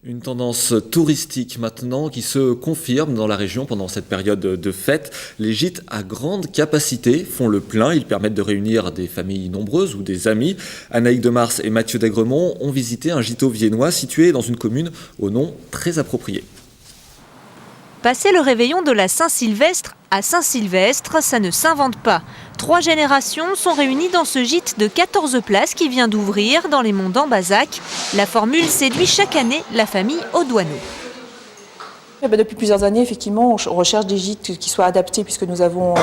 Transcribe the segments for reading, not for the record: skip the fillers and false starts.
Une tendance touristique maintenant qui se confirme dans la région pendant cette période de fête. Les gîtes à grande capacité font le plein. Ils permettent de réunir des familles nombreuses ou des amis. Anaïque Demars et Mathieu Daigremont ont visité un gîteau viennois situé dans une commune au nom très approprié. Passer le réveillon de la Saint-Sylvestre à Saint-Sylvestre, ça ne s'invente pas. 3 générations sont réunies dans ce gîte de 14 places qui vient d'ouvrir dans les monts d'Ambazac. La formule séduit chaque année la famille Audoineau. Depuis plusieurs années, effectivement, on recherche des gîtes qui soient adaptés puisque nous avons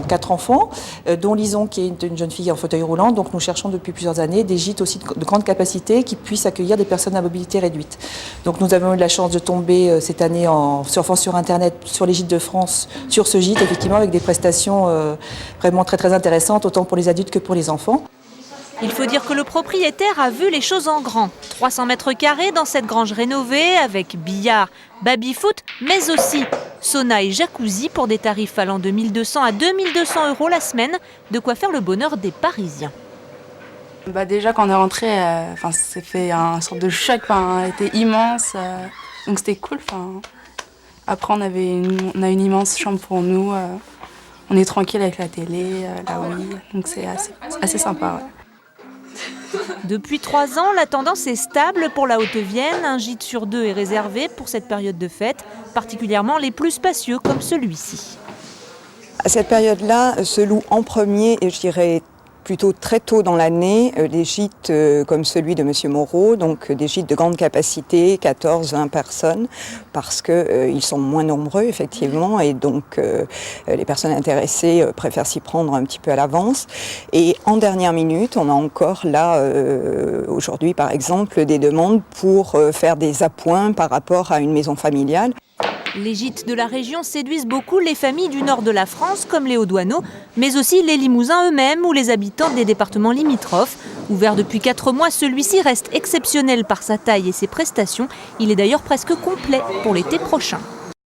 4 enfants, dont Lison qui est une jeune fille en fauteuil roulant. Donc nous cherchons depuis plusieurs années des gîtes aussi de grande capacité qui puissent accueillir des personnes à mobilité réduite. Donc nous avons eu la chance de tomber cette année en surfant sur Internet sur les gîtes de France, sur ce gîte effectivement avec des prestations vraiment très intéressantes, autant pour les adultes que pour les enfants. Il faut dire que le propriétaire a vu les choses en grand. 300 mètres carrés dans cette grange rénovée avec billard, baby-foot, mais aussi sauna et jacuzzi pour des tarifs allant de 1 200 à 2 200 € la semaine. De quoi faire le bonheur des Parisiens. Déjà quand on est rentré, c'est fait un sorte de choc, était immense, donc c'était cool. Après on a une immense chambre pour nous, on est tranquille avec la télé, la Wii, donc c'est assez sympa. Ouais. Depuis 3 ans, la tendance est stable pour la Haute-Vienne. Un gîte sur 2 est réservé pour cette période de fête, particulièrement les plus spacieux comme celui-ci. À cette période-là, se louent en premier, et je dirais plutôt très tôt dans l'année, des gîtes comme celui de M. Moreau, donc des gîtes de grande capacité, 14-20 personnes, parce qu'ils sont moins nombreux effectivement, et donc les personnes intéressées préfèrent s'y prendre un petit peu à l'avance. Et en dernière minute, on a encore là, aujourd'hui par exemple, des demandes pour faire des appoints par rapport à une maison familiale. Les gîtes de la région séduisent beaucoup les familles du nord de la France, comme les Audoineaux, mais aussi les Limousins eux-mêmes ou les habitants des départements limitrophes. Ouvert depuis 4 mois, celui-ci reste exceptionnel par sa taille et ses prestations. Il est d'ailleurs presque complet pour l'été prochain.